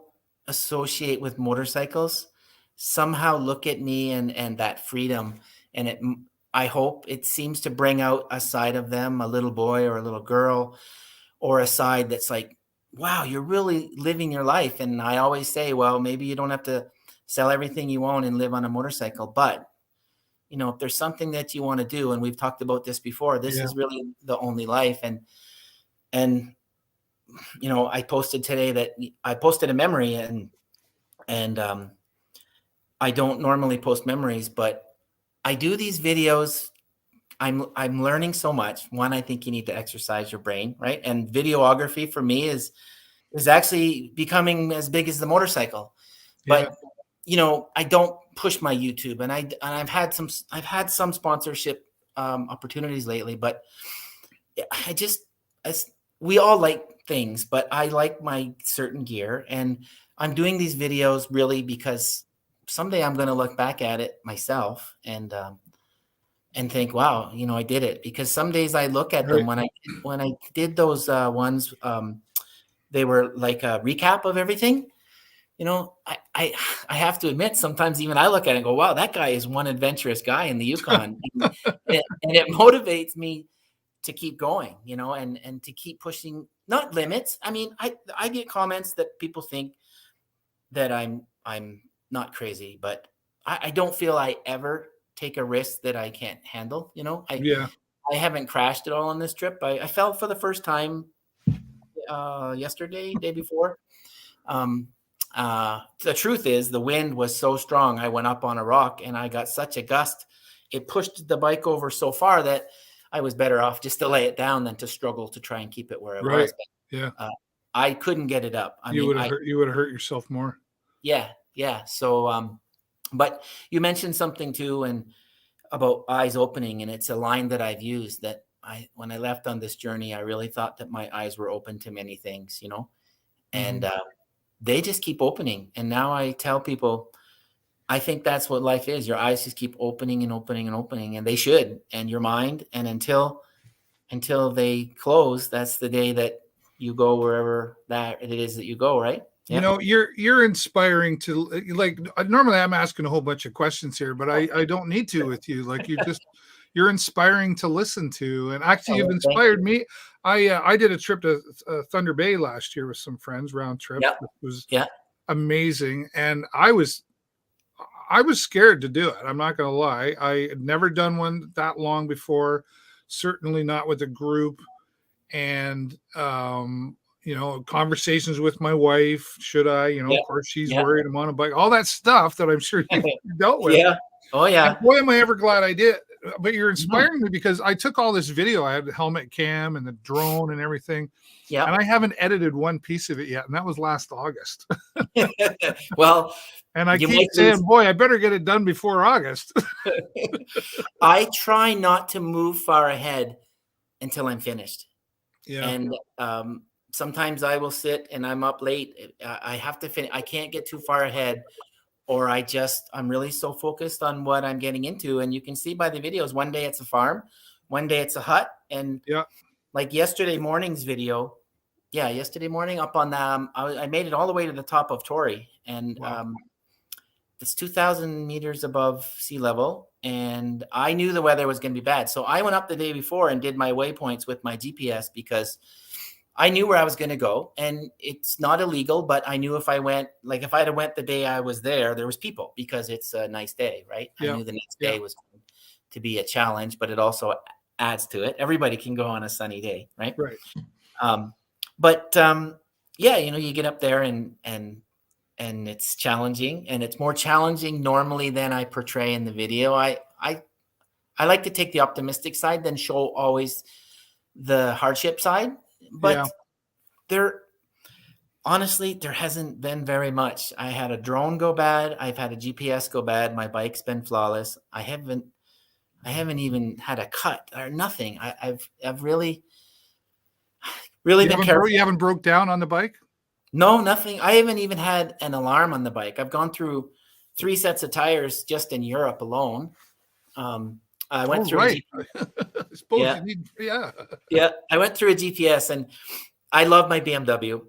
associate with motorcycles somehow look at me and that freedom, and I hope it seems to bring out a side of them, a little boy or a little girl, or a side that's like, wow, you're really living your life. And I always say, well, maybe you don't have to sell everything you own and live on a motorcycle, but if there's something that you want to do, and we've talked about this before, this is really the only life. And I posted today that I posted a memory, and I don't normally post memories, but I do these videos. I'm learning so much. One, I think you need to exercise your brain, right? And videography for me is actually becoming as big as the motorcycle. But I don't push my YouTube, and I've had some sponsorship opportunities lately, but we all like things, but I like my certain gear, and I'm doing these videos really because someday I'm going to look back at it myself and think, wow, I did it. Because some days I look at them, when I did those ones, they were like a recap of everything. I have to admit, sometimes even I look at it and go, wow, that guy is one adventurous guy in the Yukon. and it motivates me to keep going, and to keep pushing, not limits. I mean, I get comments that people think that I'm not crazy, but I don't feel I ever take a risk that I can't handle. I haven't crashed at all on this trip. I fell for the first time day before. The truth is, the wind was so strong, I went up on a rock and I got such a gust, it pushed the bike over so far that I was better off just to lay it down than to struggle to try and keep it where it was. But, I couldn't get it up. You would have hurt yourself more. Yeah. So, but you mentioned something too, and about eyes opening, and it's a line that I've used, that when I left on this journey, I really thought that my eyes were open to many things, and they just keep opening. And now I tell people, I think that's what life is. Your eyes just keep opening and opening and opening, and they should. And your mind, and until they close, that's the day that you go wherever that it is that you go, right? Yep. You're inspiring to, like, normally I'm asking a whole bunch of questions here, but I don't need to with you. Like, you're inspiring to listen to, and actually you've inspired me. I did a trip to Thunder Bay last year with some friends, round trip. Yep. It was amazing. And I was scared to do it. I'm not going to lie. I had never done one that long before, certainly not with a group. And, conversations with my wife. Should I, of course she's worried I'm on a bike, all that stuff that I'm sure you've dealt with. Yeah. Oh yeah. And boy, am I ever glad I did. But you're inspiring me because I took all this video. I had the helmet cam and the drone and everything. Yeah. And I haven't edited one piece of it yet. And that was last August. Well, and I keep saying, boy, I better get it done before August. I try not to move far ahead until I'm finished. Yeah. And sometimes I will sit and I'm up late. I have to finish. I can't get too far ahead, or I'm really so focused on what I'm getting into. And you can see by the videos, one day it's a farm, one day it's a hut. And like yesterday morning's video. Yeah. Yesterday morning up on I made it all the way to the top of Torrey, and it's 2,000 meters above sea level. And I knew the weather was going to be bad. So I went up the day before and did my waypoints with my GPS because I knew where I was going to go, and it's not illegal, but I knew if I had went the day I was there was people, because it's a nice day, right? I knew the next day was going to be a challenge, but it also adds to it. Everybody can go on a sunny day, right? Right. You get up there and it's challenging, and it's more challenging normally than I portray in the video. I like to take the optimistic side, then show always the hardship side. But there hasn't been very much. I had a drone go bad. I've had a GPS go bad. My bike's been flawless. I haven't even had a cut or nothing. I've really been careful. You haven't broke down on the bike? No, nothing. I haven't even had an alarm on the bike. I've gone through 3 sets of tires just in Europe alone. I went through. Right. I went through a GPS, and I love my BMW.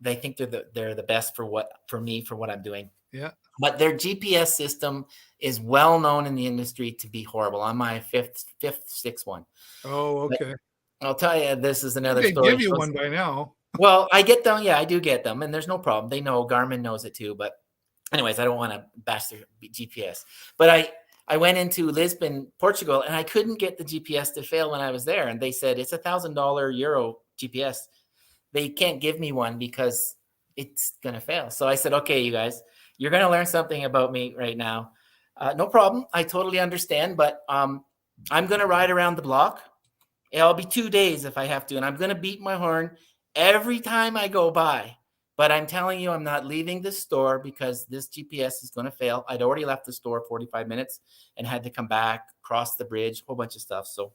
They think they're the best for what I'm doing. Yeah. But their GPS system is well known in the industry to be horrible. I'm my fifth, sixth one. Oh, okay. But I'll tell you, this is another story. They give you one by now. Well, I get them. Yeah, I do get them, and there's no problem. They know, Garmin knows it too. But anyways, I don't want to bash their GPS. But I went into Lisbon, Portugal, and I couldn't get the GPS to fail when I was there. And they said, it's $1,000 Euro GPS. They can't give me one because it's going to fail. So I said, okay, you guys, you're going to learn something about me right now. No problem. I totally understand. But I'm going to ride around the block. It'll be 2 days if I have to. And I'm going to beat my horn every time I go by. But I'm telling you, I'm not leaving the store because this GPS is going to fail. I'd already left the store 45 minutes and had to come back, cross the bridge, a whole bunch of stuff. So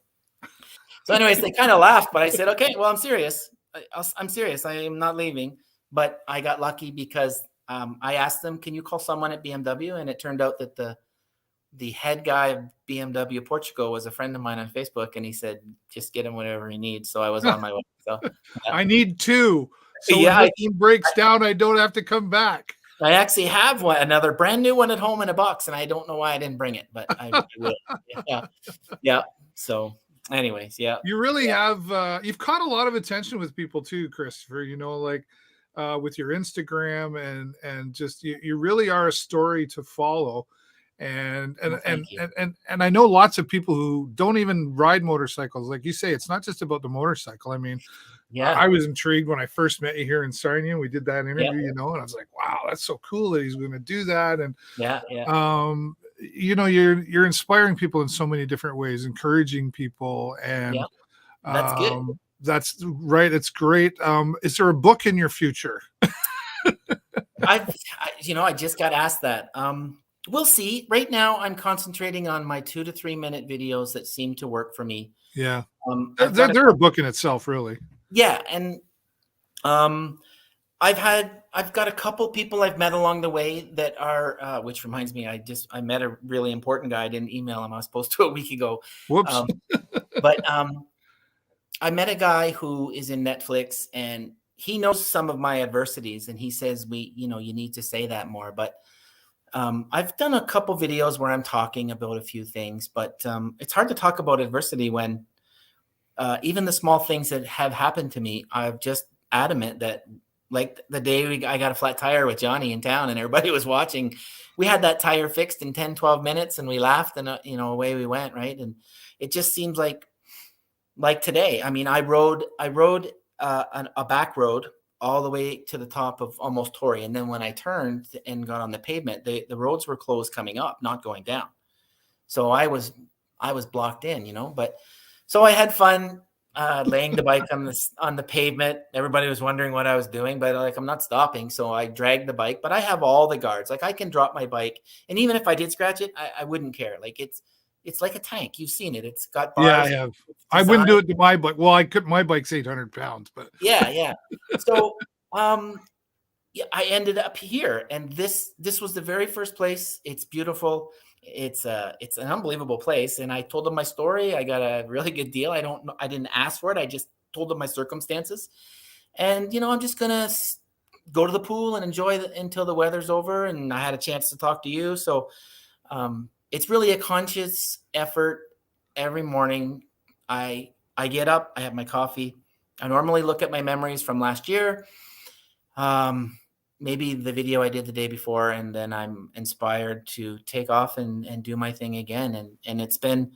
anyways, they kind of laughed, but I said, okay, well, I'm serious. I'm serious. I am not leaving. But I got lucky because I asked them, can you call someone at BMW? And it turned out that the head guy of BMW Portugal was a friend of mine on Facebook, and he said, just get him whatever he needs. So I was on my way. So I need 2. So when the team breaks down, I don't have to come back. I actually have another brand new one at home in a box, and I don't know why I didn't bring it, but I will. Yeah. So anyways, you really have you've caught a lot of attention with people too, Christopher, with your Instagram and just you really are a story to follow. And I know lots of people who don't even ride motorcycles. Like you say, it's not just about the motorcycle. I mean, I was intrigued when I first met you here in Sarnia. We did that interview, and I was like, wow, that's so cool that he's going to do that. And you're inspiring people in so many different ways, encouraging people, and that's good. That's right. It's great. Is there a book in your future? I just got asked that. We'll see. Right now, I'm concentrating on my 2 to 3 minute videos that seem to work for me. Yeah. I've got They're a book in itself, really. yeah, and I've got a couple people I've met along the way that are, which reminds me, I met a really important guy. I didn't email him. I was supposed to a week ago. Whoops. But I met a guy who is in Netflix, and he knows some of my adversities, and he says, you need to say that more. But I've done a couple videos where I'm talking about a few things, but it's hard to talk about adversity when even the small things that have happened to me, I'm just adamant that, like the day I got a flat tire with Johnny in town and everybody was watching, we had that tire fixed in 10, 12 minutes and we laughed and, away we went. Right. And it just seems like today, I mean, I rode a back road all the way to the top of almost Torrey. And then when I turned and got on the pavement, the roads were closed coming up, not going down. So I was blocked in, but so I had fun laying the bike on the pavement. Everybody was wondering what I was doing, but I'm not stopping. So I dragged the bike, but I have all the guards. Like I can drop my bike. And even if I did scratch it, I wouldn't care. Like it's like a tank. You've seen it. It's got bars. Yeah, I have. I wouldn't do it to my bike. Well, I could. My bike's 800 pounds, but yeah. So, I ended up here, and this was the very first place. It's beautiful. It's an unbelievable place. And I told them my story. I got a really good deal. I didn't ask for it. I just told them my circumstances, and I'm just gonna go to the pool and enjoy until the weather's over. And I had a chance to talk to you, so. It's really a conscious effort. Every morning I get up, I have my coffee. I normally look at my memories from last year, maybe the video I did the day before, and then I'm inspired to take off and do my thing again. And it's been,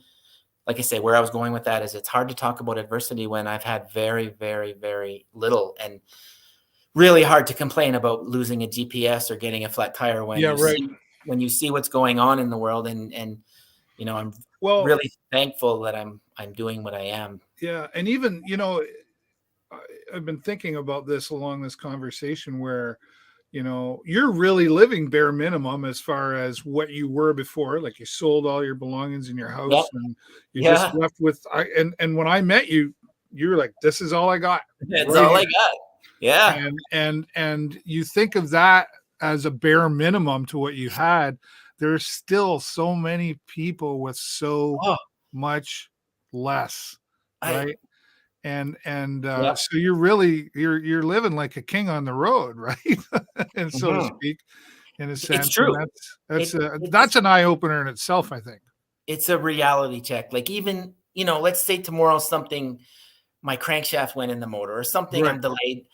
like I say, where I was going with that is it's hard to talk about adversity when I've had very, very, very little, and really hard to complain about losing a GPS or getting a flat tire when when you see what's going on in the world, and I'm really thankful that I'm doing what I am. Yeah. And even, I've been thinking about this along this conversation where, you're really living bare minimum as far as what you were before. Like you sold all your belongings in your house and you just left with, and when I met you, you were like, this is all I got. That's all I got. Yeah. And you think of that as a bare minimum to what you had. There's still so many people with so much less, right? So you're really you're living like a king on the road, right? And so to speak, in a sense. It's true. That's an eye opener in itself, I think. It's a reality check. Like even let's say tomorrow my crankshaft went in the motor or something. I'm delayed.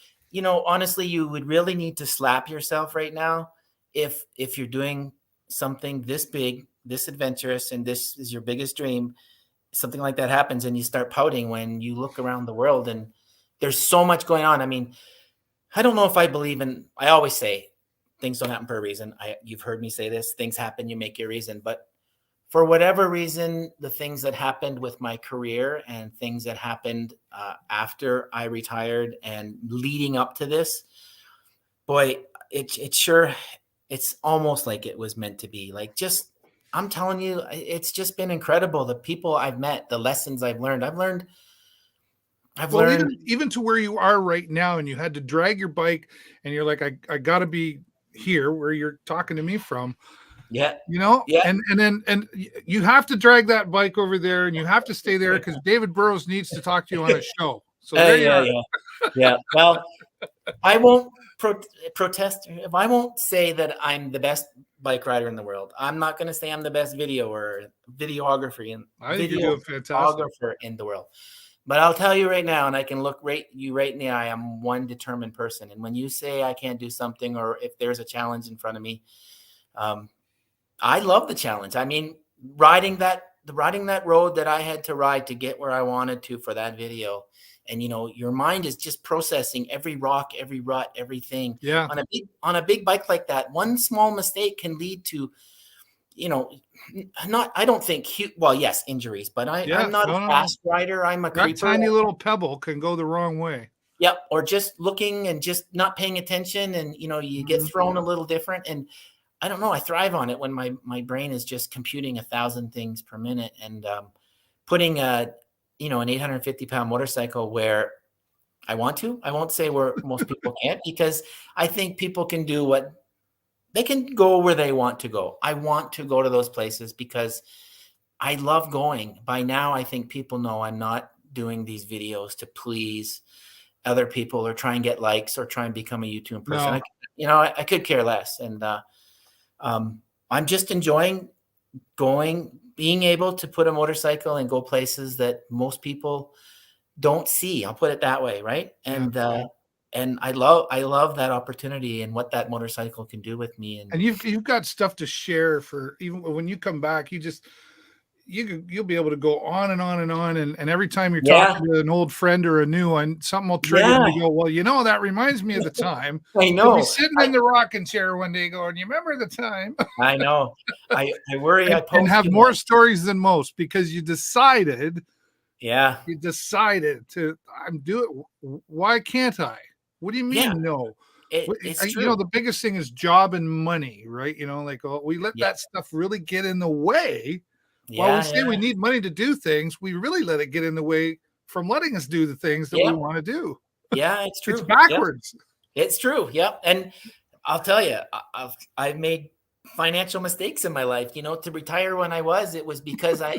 Honestly, you would really need to slap yourself right now if you're doing something this big, this adventurous, and this is your biggest dream. Something like that happens and you start pouting when you look around the world and there's so much going on. I mean, I don't know if I believe I always say things don't happen for a reason. You've heard me say this, things happen, you make your reason. But for whatever reason, the things that happened with my career and things that happened after I retired and leading up to this, boy, it's almost like it was meant to be. Like, I'm telling you, it's just been incredible. The people I've met, the lessons I've learned. Even to where you are right now, and you had to drag your bike, and you're like, I got to be here where you're talking to me from. Yeah. And then you have to drag that bike over there and you have to stay there because David Burrows needs to talk to you on a show. So there you are. Yeah. Well, I won't protest. If I won't say that I'm the best bike rider in the world, I'm not going to say I'm the best videographer in the world. But I'll tell you right now, and I can look you right in the eye, I'm one determined person. And when you say I can't do something, or if there's a challenge in front of me, I love the challenge. I mean, riding that road that I had to ride to get where I wanted to for that video. And, your mind is just processing every rock, every rut, everything. Yeah. On a big bike like that, one small mistake can lead to, I don't think, yes, injuries, but I'm not a fast rider. I'm a creeper. That tiny little pebble can go the wrong way. Yep. Or just looking and just not paying attention. And, you get thrown a little different. And I don't know. I thrive on it when my brain is just computing 1,000 things per minute, and putting an 850-pound motorcycle where I want to. I won't say where most people can't, because I think people can do what they can go where they want to go. I want to go to those places because I love going. By now, I think people know I'm not doing these videos to please other people or try and get likes or try and become a YouTube person. No. I could care less. And I'm just enjoying going, being able to put a motorcycle and go places that most people don't see. I'll put it that way. Right. And I love that opportunity and what that motorcycle can do with me. And you've got stuff to share for even when you come back. You'll be able to go on and on and on. And every time you're talking to an old friend or a new one, something will trigger them to go, well, that reminds me of the time. I know. You'll be sitting in the rocking chair one day going, you remember the time? I know. I worry. and have more stories than most because you decided. Yeah. You decided to do it. Why can't I? What do you mean? Yeah. No. It's true. The biggest thing is job and money, right? We let that stuff really get in the way. While we say we need money to do things, we really let it get in the way from letting us do the things that we want to do. Yeah, it's true. It's backwards. Yep. It's true. Yep. And I'll tell you, I've made financial mistakes in my life. To retire when it was because I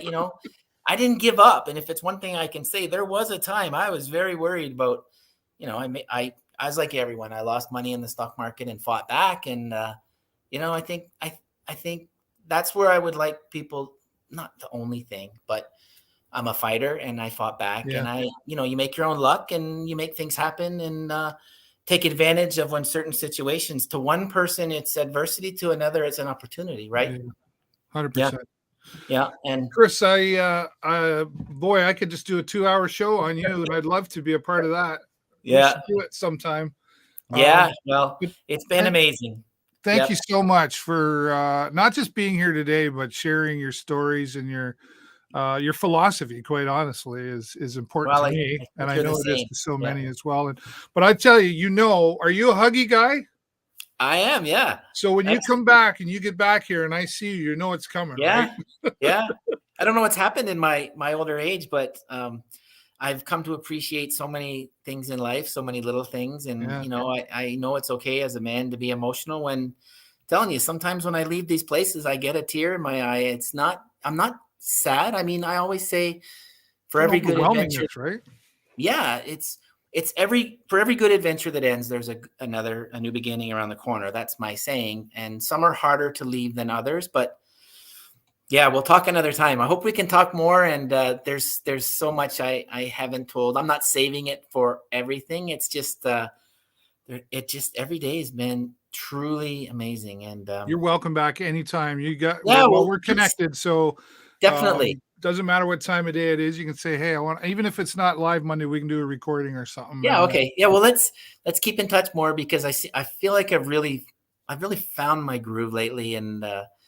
didn't give up. And if it's one thing I can say, there was a time I was very worried about, I was like everyone. I lost money in the stock market and fought back. And, I think that's where I would like people, not the only thing, but I'm a fighter and I fought back. And you make your own luck and you make things happen and take advantage of when certain situations. To one person, it's adversity. To another, it's an opportunity, right? 100%. Yeah. And Kris, I could just do a 2-hour show on you, and I'd love to be a part of that. Yeah. We should do it sometime. Yeah. It's been amazing. Thank you so much for not just being here today, but sharing your stories and your philosophy. Quite honestly, is important to me, and I know it is to so many as well. But I tell you, are you a huggy guy? I am, yeah. So when you come back and you get back here and I see you, it's coming. Yeah, right? Yeah. I don't know what's happened in my older age, but I've come to appreciate so many things in life, so many little things. And, I know it's okay as a man to be emotional when, I'm telling you, sometimes when I leave these places, I get a tear in my eye. I'm not sad. I mean, I always say for every good adventure, right? Yeah. For every good adventure that ends, there's a new beginning around the corner. That's my saying. And some are harder to leave than others, but yeah, we'll talk another time. I hope we can talk more. And there's so much I haven't told. I'm not saving it for everything. It's just every day has been truly amazing. And you're welcome back anytime. We're connected. So definitely doesn't matter what time of day it is. You can say, hey, I want, even if it's not live Monday, we can do a recording or something. Yeah. Okay. Yeah. Well, let's keep in touch more because I feel like I've really found my groove lately. And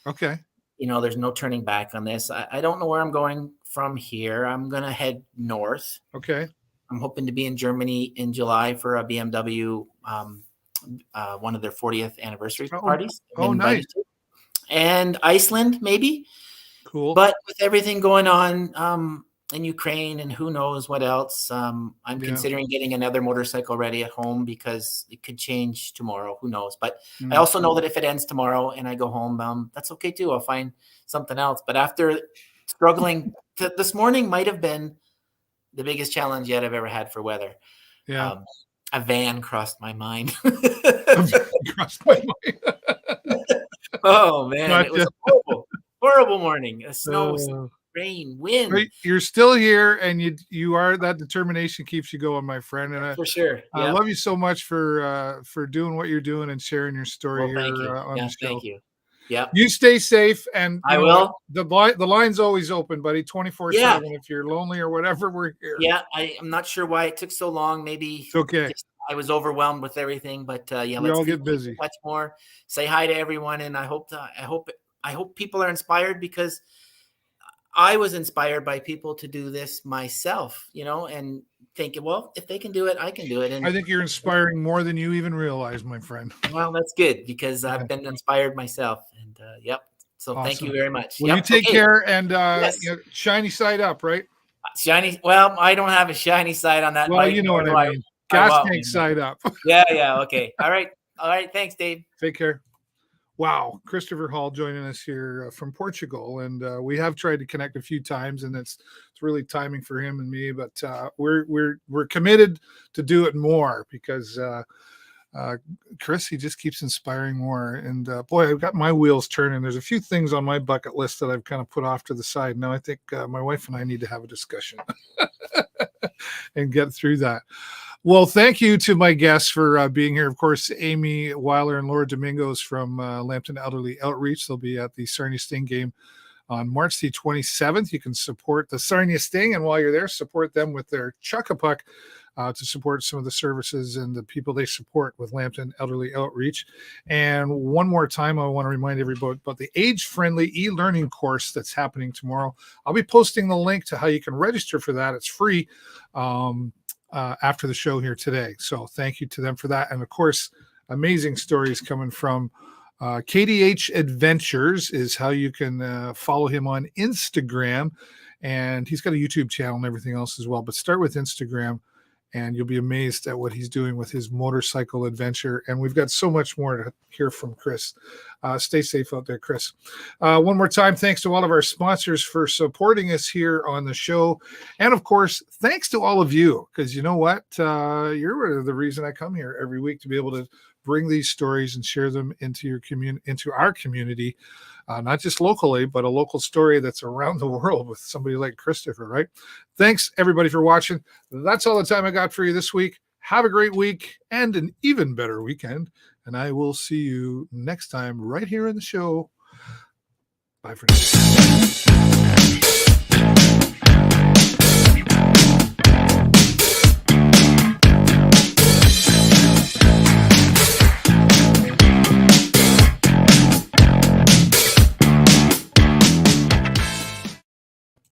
okay. There's no turning back on this. I don't know where I'm going from here. I'm going to head north. Okay. I'm hoping to be in Germany in July for a BMW, one of their 40th anniversary parties. Oh, nice. And Iceland, maybe. Cool. But with everything going on in Ukraine and who knows what else, I'm considering getting another motorcycle ready at home because it could change tomorrow. Who knows? But I also know that if it ends tomorrow and I go home, that's okay too. I'll find something else. But after struggling, this morning might have been the biggest challenge yet I've ever had for weather. Yeah. A van crossed my mind. Oh man, gotcha. It was a horrible morning. Snow, rain, wind. You're still here, and you are. That determination keeps you going, my friend. And for sure. I love you so much for doing what you're doing and sharing your story here on the show. Thank you. Yeah. You stay safe, and I will. The line's always open, buddy. 24/7. If you're lonely or whatever, we're here. Yeah, I'm not sure why it took so long. Maybe it's okay. I was overwhelmed with everything, but we all get busy. Much more. Say hi to everyone, and I hope people are inspired because I was inspired by people to do this myself, and thinking, well, if they can do it, I can do it. And I think you're inspiring more than you even realize, my friend. well, that's good because I've been inspired myself. And yep. So Awesome. Thank you very much. Well, you take care and Yes. shiny side up, right? Shiny. Well, I don't have a shiny side on that. Well, bike, you know what nor I do mean. Gas tank side up. Yeah. Okay. All right. Thanks, Dave. Take care. Wow, Christopher Hall joining us here from Portugal, and we have tried to connect a few times, and it's really timing for him and me. But we're committed to do it more because Kris, he just keeps inspiring more. And boy, I've got my wheels turning. There's a few things on my bucket list that I've kind of put off to the side. Now I think my wife and I need to have a discussion and get through that. Well, thank you to my guests for being here. Of course, Amy Weiler and Laura Domingos from Lambton Elderly Outreach. They'll be at the Sarnia Sting game on March the 27th. You can support the Sarnia Sting, and while you're there, support them with their Chuck-A-Puck to support some of the services and the people they support with Lambton Elderly Outreach. And one more time, I want to remind everybody about the age-friendly e-learning course that's happening tomorrow. I'll be posting the link to how you can register for that. It's free. After the show here today. So thank you to them for that. And of course, amazing stories coming from KDH Adventures is how you can follow him on Instagram. And he's got a YouTube channel and everything else as well. But start with Instagram and you'll be amazed at what he's doing with his motorcycle adventure. And we've got so much more to hear from Kris. Stay safe out there, Kris. One more time, thanks to all of our sponsors for supporting us here on the show. And of course, thanks to all of you, because you know what? You're the reason I come here every week to be able to bring these stories and share them into your into our community, not just locally, but a local story that's around the world with somebody like Christopher, right? Thanks everybody for watching. That's all the time I got for you this week. Have a great week and an even better weekend. And I will see you next time right here in the show. Bye for now.